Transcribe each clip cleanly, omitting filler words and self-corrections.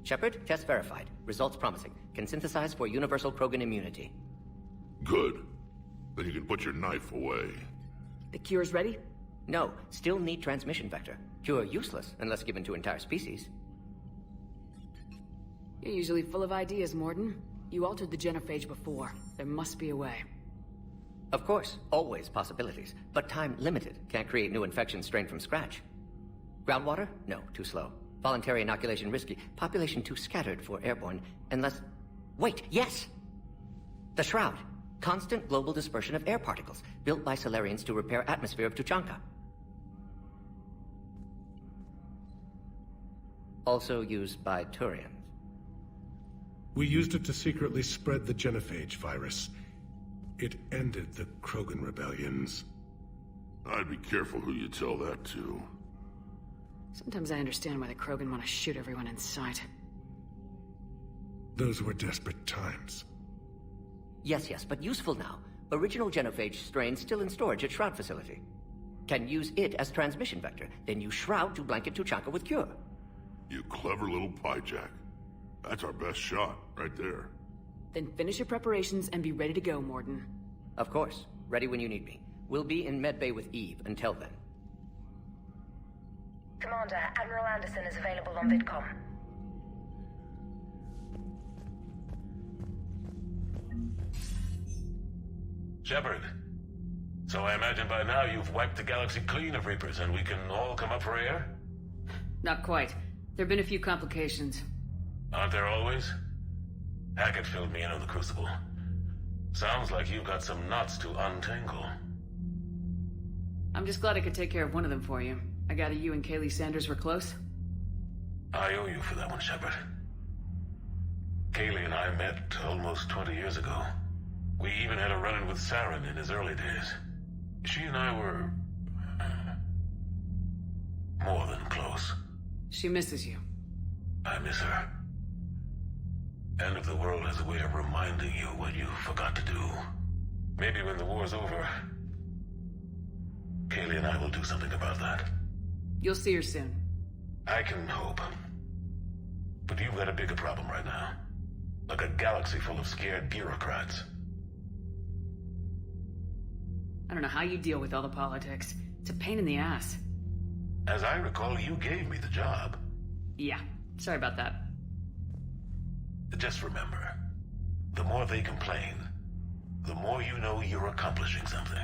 Shepard, test verified. Results promising. Can synthesize for universal Krogan immunity. Good. Then you can put your knife away. The cure's ready? No, still need transmission vector. Cure useless unless given to entire species. You're usually full of ideas, Morden. You altered the genophage before. There must be a way. Of course, always possibilities, but time limited. Can't create new infections strained from scratch. Groundwater? No, too slow. Voluntary inoculation risky. Population too scattered for airborne, unless... Wait, yes! The Shroud. Constant global dispersion of air particles, built by Solarians to repair atmosphere of Tuchanka. Also used by Turians. We used it to secretly spread the genophage virus. It ended the Krogan rebellions. I'd be careful who you tell that to. Sometimes I understand why the Krogan want to shoot everyone in sight. Those were desperate times. Yes, but useful now. Original genophage strain still in storage at Shroud facility. Can use it as transmission vector, then use Shroud to blanket Tuchanka with cure. You clever little piejack. That's our best shot, right there. Then finish your preparations and be ready to go, Morden. Of course. Ready when you need me. We'll be in medbay with Eve until then. Commander, Admiral Anderson is available on VidCom. Shepard. So I imagine by now you've wiped the galaxy clean of Reapers and we can all come up for air? Not quite. There have been a few complications. Aren't there always? Hackett filled me in on the Crucible. Sounds like you've got some knots to untangle. I'm just glad I could take care of one of them for you. I gather you and Kaylee Sanders were close? I owe you for that one, Shepard. Kaylee and I met almost 20 years ago. We even had a run-in with Saren in his early days. She and I were... more than close. She misses you. I miss her. End of the world has a way of reminding you what you forgot to do. Maybe when the war's over, Kaylee and I will do something about that. You'll see her soon. I can hope. But you've got a bigger problem right now. Like a galaxy full of scared bureaucrats. I don't know how you deal with all the politics. It's a pain in the ass. As I recall, you gave me the job. Yeah, sorry about that. Just remember, the more they complain, the more you know you're accomplishing something.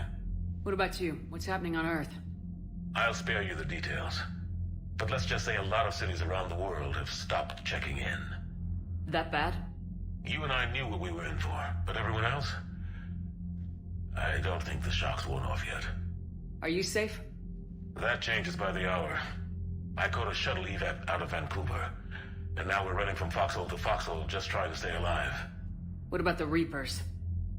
What about you? What's happening on Earth? I'll spare you the details. But let's just say a lot of cities around the world have stopped checking in. That bad? You and I knew what we were in for, but everyone else? I don't think the shock's worn off yet. Are you safe? That changes by the hour. I caught a shuttle evap out of Vancouver, and now we're running from foxhole to foxhole just trying to stay alive. What about the Reapers?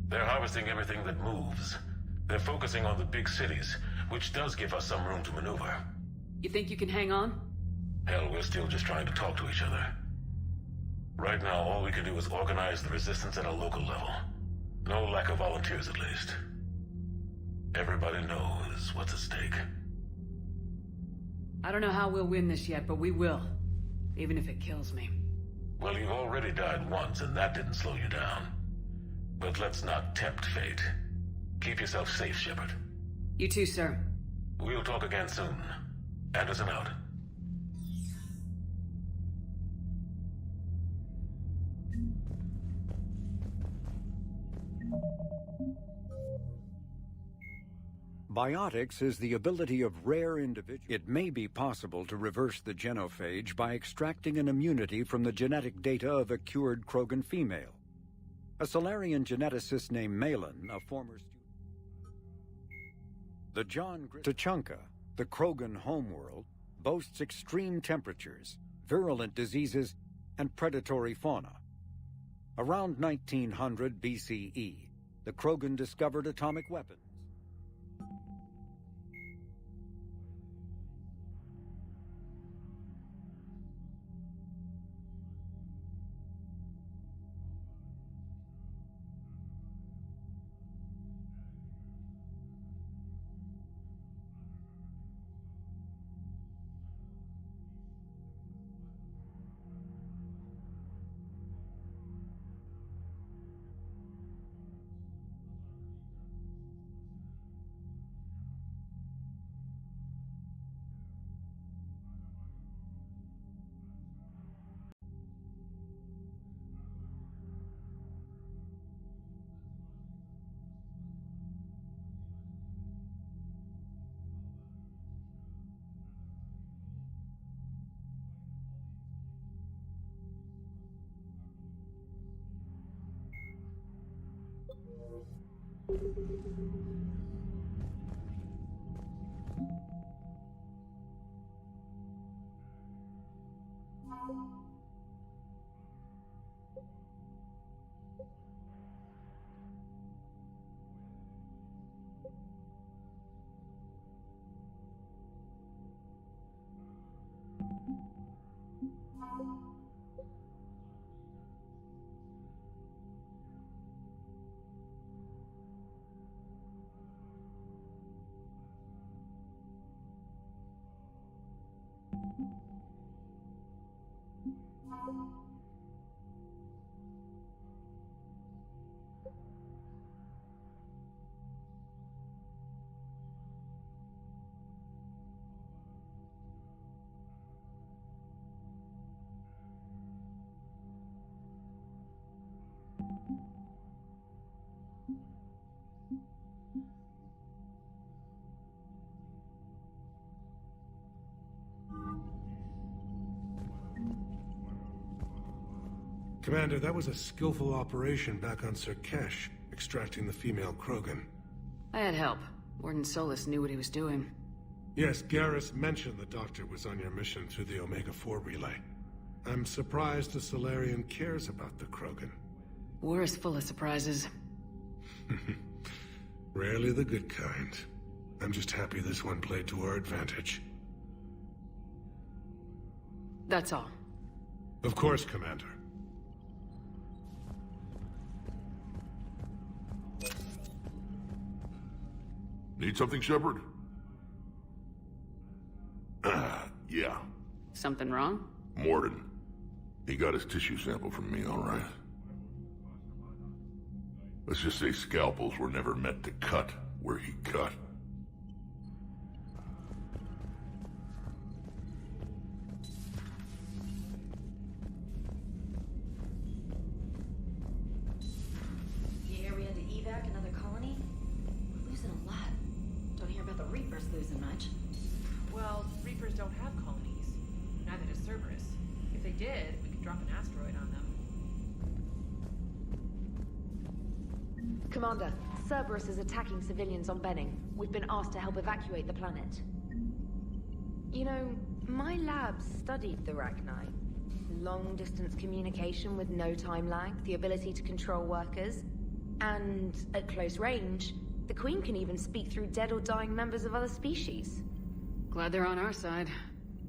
They're harvesting everything that moves. They're focusing on the big cities, which does give us some room to maneuver. You think you can hang on? Hell, we're still just trying to talk to each other. Right now, all we can do is organize the resistance at a local level. No lack of volunteers, at least. Everybody knows what's at stake. I don't know how we'll win this yet, but we will. Even if it kills me. Well, you've already died once, and that didn't slow you down. But let's not tempt fate. Keep yourself safe, Shepard. You too, sir. We'll talk again soon. Anderson out. Biotics is the ability of rare individuals. It may be possible to reverse the genophage by extracting an immunity from the genetic data of a cured Krogan female. A Solarian geneticist named Malin, a former student. The Tuchanka, the Krogan homeworld, boasts extreme temperatures, virulent diseases, and predatory fauna. Around 1900 BCE, the Krogan discovered atomic weapons. Commander, that was a skillful operation back on Sirkesh, extracting the female Krogan. I had help. Warden Solus knew what he was doing. Yes, Garrus mentioned the Doctor was on your mission through the Omega-4 relay. I'm surprised a Solarian cares about the Krogan. War is full of surprises. Rarely the good kind. I'm just happy this one played to our advantage. That's all. Of course, Commander. Need something, Shepard? Yeah. Something wrong? Morden. He got his tissue sample from me, all right. Let's just say scalpels were never meant to cut where he cut. You hear we had to evac another colony? We're losing a lot. Don't hear about the Reapers losing much. Well, Reapers don't have colonies. Neither does Cerberus. If they did, we could drop an asteroid on them. Commander, Cerberus is attacking civilians on Benning. We've been asked to help evacuate the planet. You know, my lab studied the Rachni. Long-distance communication with no time lag, the ability to control workers, and at close range, the Queen can even speak through dead or dying members of other species. Glad they're on our side.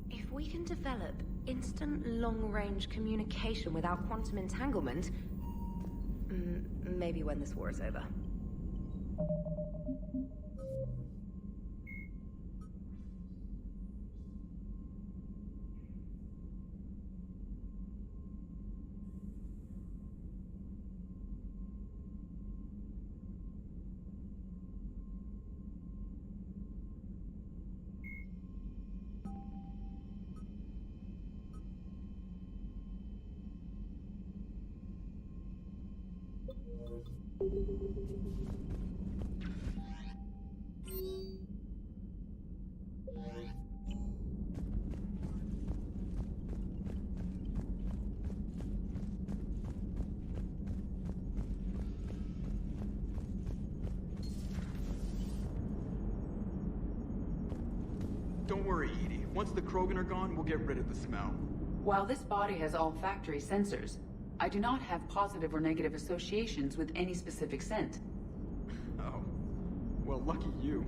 If we can develop instant long-range communication without quantum entanglement, maybe when this war is over. Don't worry, Edie. Once the Krogan are gone, we'll get rid of the smell. While this body has all factory sensors, I do not have positive or negative associations with any specific scent. Oh. Well, lucky you.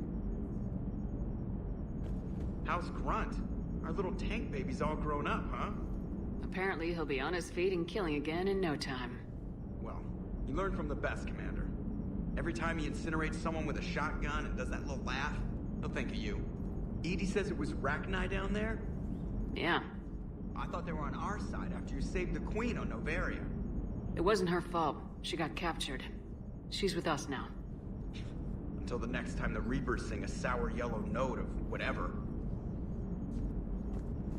How's Grunt? Our little tank baby's all grown up, huh? Apparently he'll be on his feet and killing again in no time. Well, you learn from the best, Commander. Every time he incinerates someone with a shotgun and does that little laugh, he'll think of you. Edie says it was Rachni down there? Yeah. I thought they were on our side after you saved the Queen on Novaria. It wasn't her fault. She got captured. She's with us now. Until the next time the Reapers sing a sour yellow note of whatever.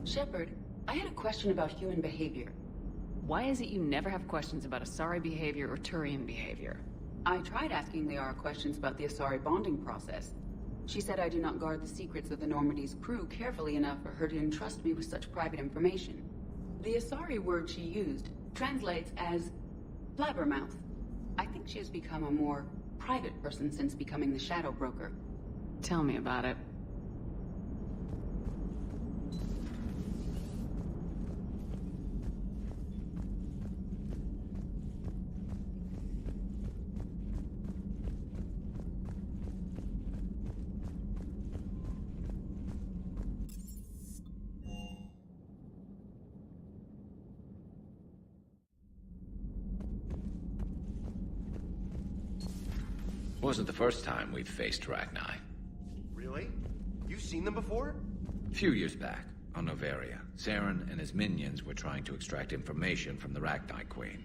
Shepard, I had a question about human behavior. Why is it you never have questions about Asari behavior or Turian behavior? I tried asking Liara questions about the Asari bonding process. She said I do not guard the secrets of the Normandy's crew carefully enough for her to entrust me with such private information. The Asari word she used translates as blabbermouth. I think she has become a more private person since becoming the Shadow Broker. Tell me about it. Wasn't the first time we've faced Rachni. Really? You've seen them before? A few years back, on Novaria, Saren and his minions were trying to extract information from the Rachni Queen.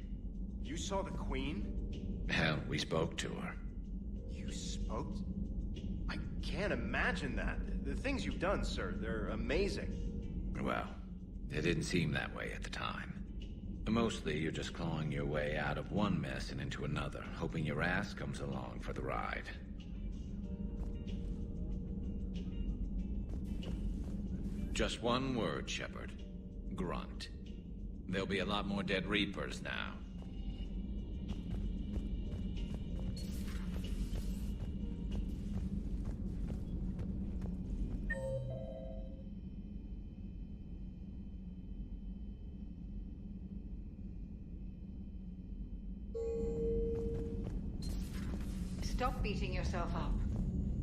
You saw the Queen? Hell, we spoke to her. You spoke? I can't imagine that. The things you've done, sir, they're amazing. Well, it didn't seem that way at the time. Mostly, you're just clawing your way out of one mess and into another, hoping your ass comes along for the ride. Just one word, Shepard. Grunt. There'll be a lot more dead Reapers now. Stop beating yourself up.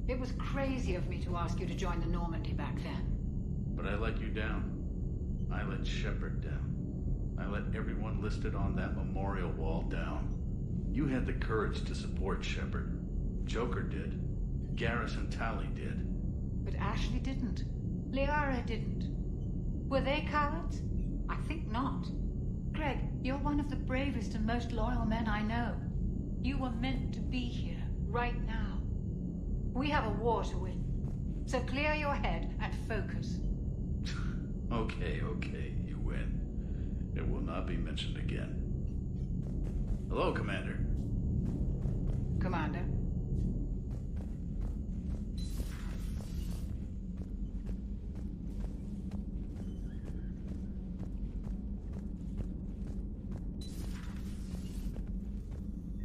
It was crazy of me to ask you to join the Normandy back then. But I let you down. I let Shepard down. I let everyone listed on that memorial wall down. You had the courage to support Shepard. Joker did. Garrus and Tali did. But Ashley didn't. Liara didn't. Were they cowards? I think not. Greg, you're one of the bravest and most loyal men I know. You were meant to be here, right now. We have a war to win. So clear your head and focus. Okay, you win. It will not be mentioned again. Hello, Commander. Commander.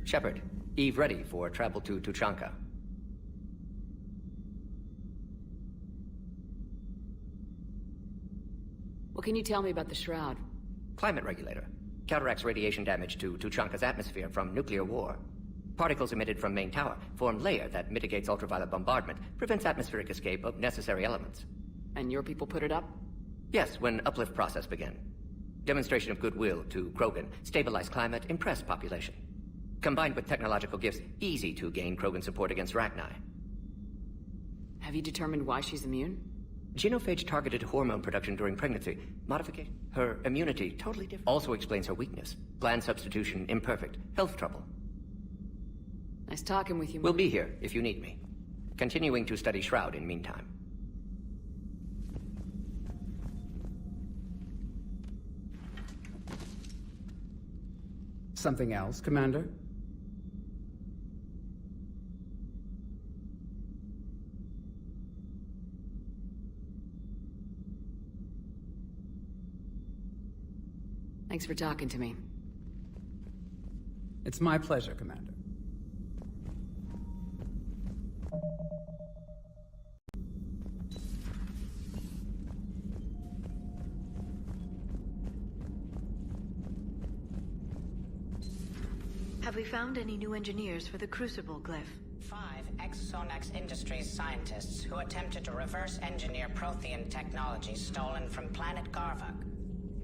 Shepard, Eve ready for travel to Tuchanka. What can you tell me about the Shroud? Climate regulator. Counteracts radiation damage to Tuchanka's atmosphere from nuclear war. Particles emitted from main tower form layer that mitigates ultraviolet bombardment, prevents atmospheric escape of necessary elements. And your people put it up? Yes, when uplift process began. Demonstration of goodwill to Krogan, stabilize climate, impress population. Combined with technological gifts, easy to gain Krogan support against Rachni. Have you determined why she's immune? Genophage targeted hormone production during pregnancy. Modification. Her immunity totally different. Also explains her weakness. Gland substitution imperfect. Health trouble. Nice talking with you. We'll be here if you need me. Continuing to study Shroud in meantime. Something else, Commander? Thanks for talking to me. It's my pleasure, Commander. Have we found any new engineers for the Crucible glyph? 5 ex-Sonax Industries scientists who attempted to reverse engineer Prothean technology stolen from planet Garvuk.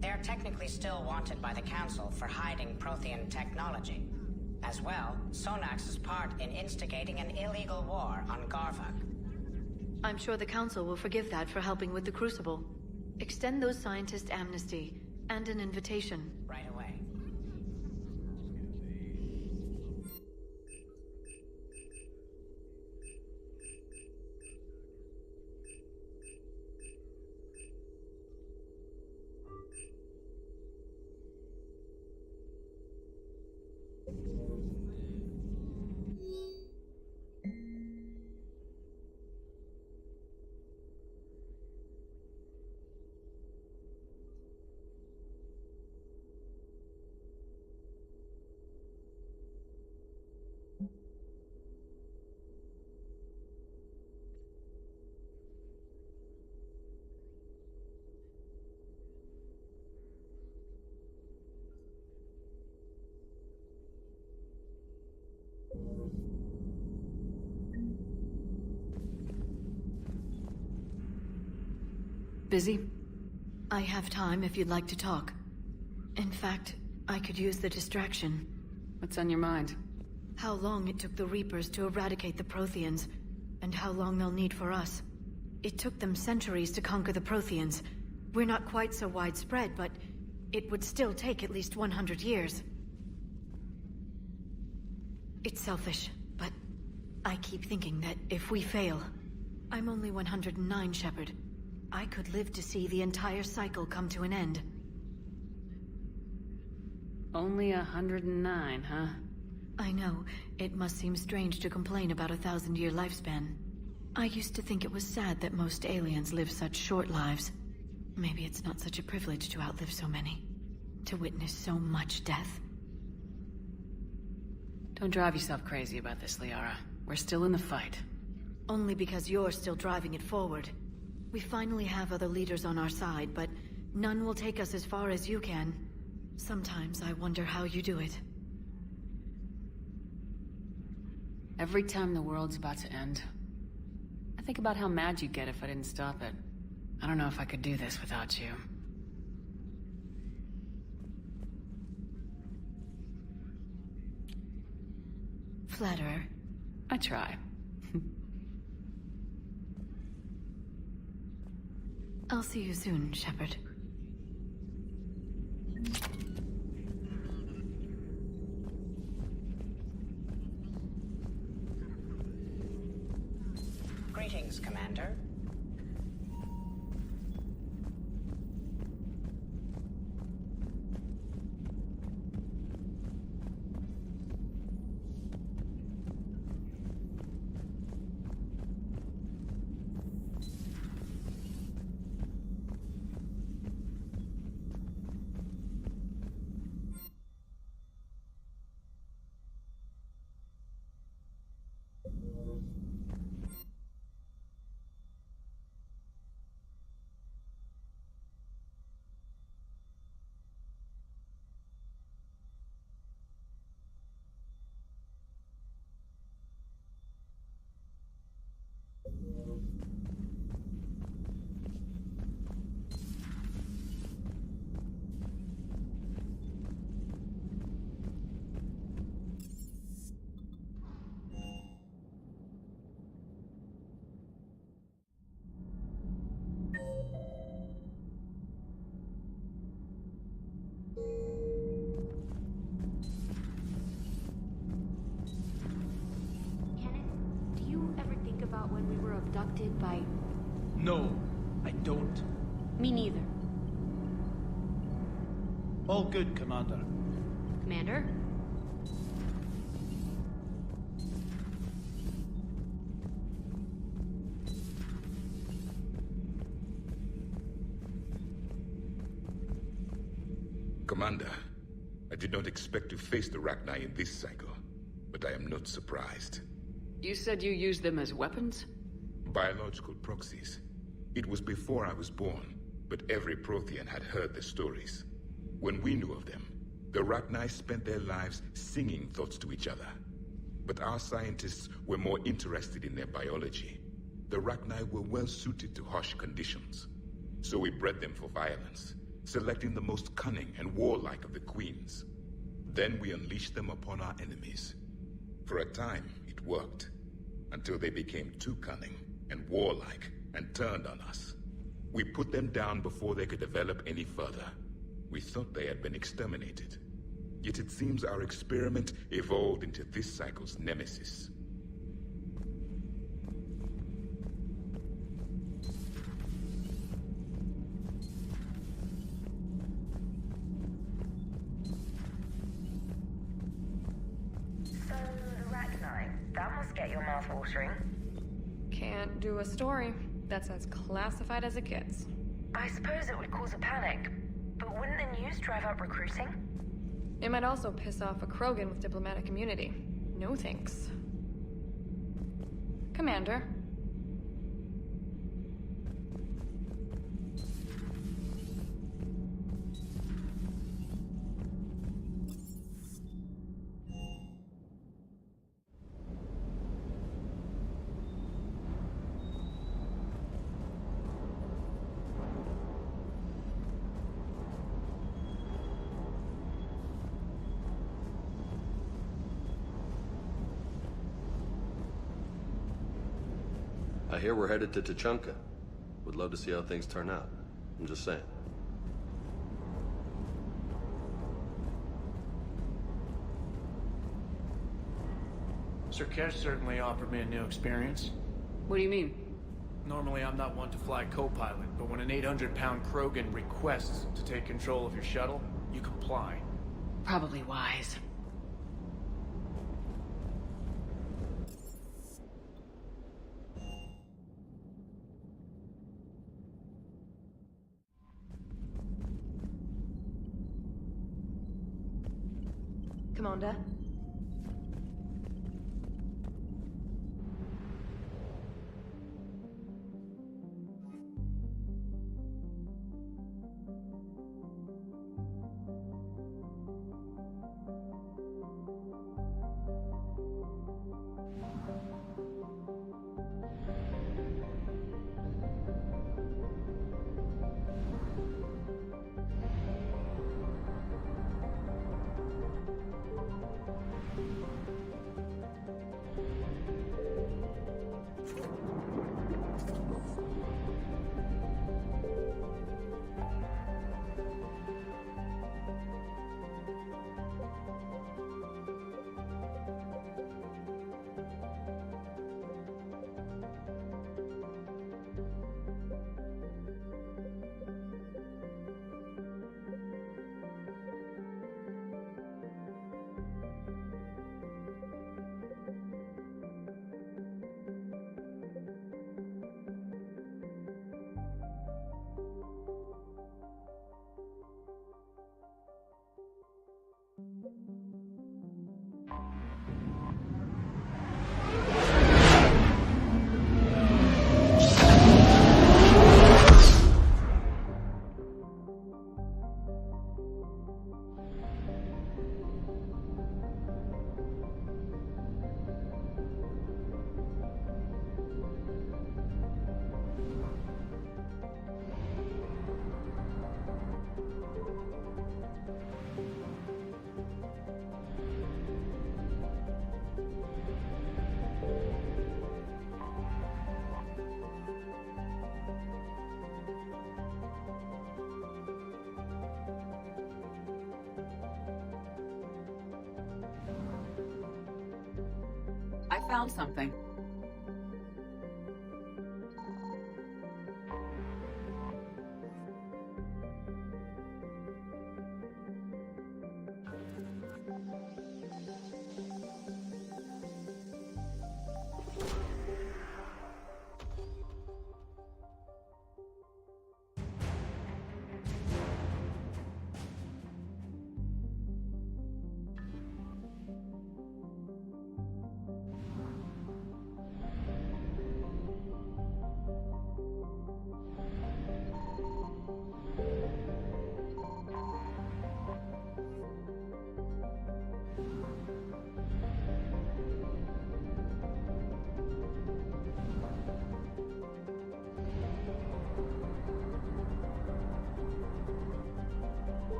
They are technically still wanted by the Council for hiding Prothean technology. As well, Sonax's part in instigating an illegal war on Garvuk. I'm sure the Council will forgive that for helping with the Crucible. Extend those scientists amnesty and an invitation. Right away. Busy? I have time if you'd like to talk. In fact, I could use the distraction. What's on your mind? How long it took the Reapers to eradicate the Protheans, and how long they'll need for us. It took them centuries to conquer the Protheans. We're not quite so widespread, but it would still take at least 100 years. It's selfish, but I keep thinking that if we fail... I'm only 109, Shepard. I could live to see the entire cycle come to an end. Only 109, huh? I know. It must seem strange to complain about a 1,000-year lifespan. I used to think it was sad that most aliens live such short lives. Maybe it's not such a privilege to outlive so many. To witness so much death. Don't drive yourself crazy about this, Liara. We're still in the fight. Only because you're still driving it forward. We finally have other leaders on our side, but none will take us as far as you can. Sometimes I wonder how you do it. Every time the world's about to end, I think about how mad you'd get if I didn't stop it. I don't know if I could do this without you. Flatterer. I try. I'll see you soon, Shepard. Greetings, Commander. About when we were abducted by... No, I don't. Me neither. All good, Commander. Commander? Commander, I did not expect to face the Rachni in this cycle, but I am not surprised. You said you used them as weapons? Biological proxies. It was before I was born, but every Prothean had heard the stories. When we knew of them, the Rachni spent their lives singing thoughts to each other. But our scientists were more interested in their biology. The Rachni were well suited to harsh conditions. So we bred them for violence, selecting the most cunning and warlike of the queens. Then we unleashed them upon our enemies. For a time, it worked. Until they became too cunning and warlike and turned on us. We put them down before they could develop any further. We thought they had been exterminated. Yet it seems our experiment evolved into this cycle's nemesis. So, the Rachni, that must get your mouth watering. Can't do a story. That's as classified as it gets. I suppose it would cause a panic, but wouldn't the news drive up recruiting? It might also piss off a Krogan with diplomatic immunity. No thanks. Commander. I hear we're headed to Tuchanka. Would love to see how things turn out. I'm just saying. Sir Kesh certainly offered me a new experience. What do you mean? Normally I'm not one to fly co-pilot, but when an 800-pound Krogan requests to take control of your shuttle, you comply. Probably wise. Commander? I found something.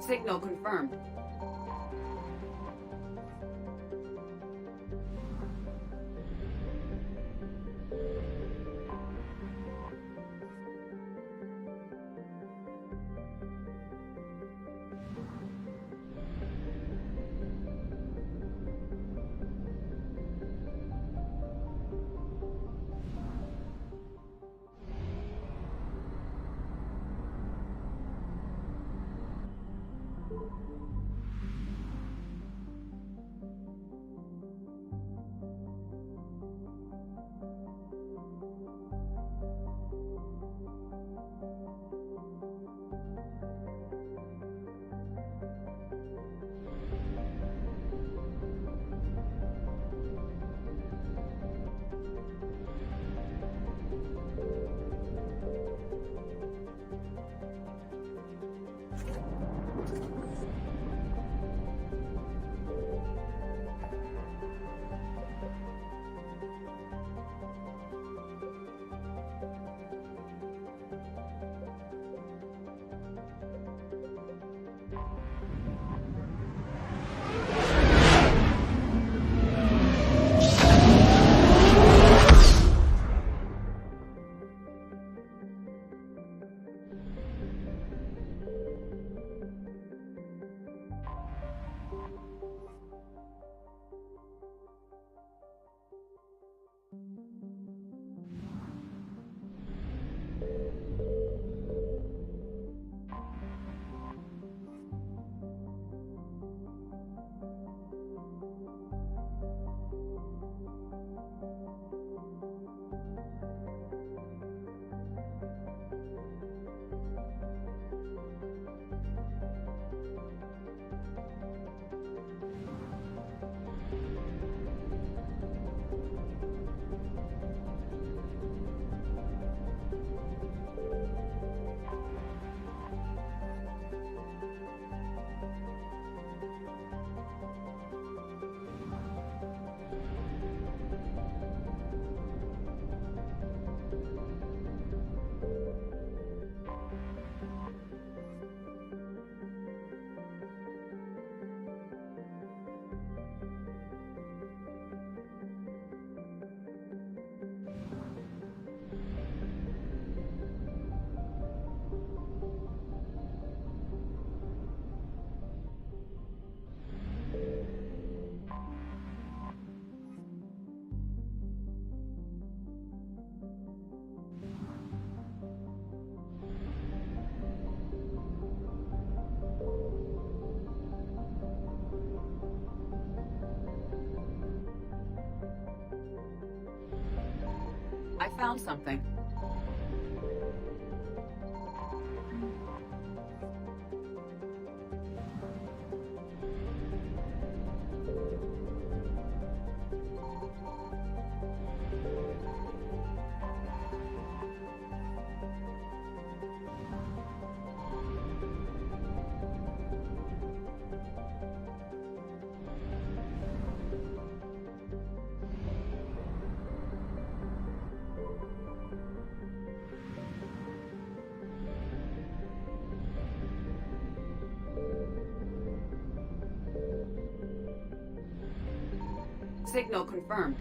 Signal confirmed. I found something. Signal confirmed.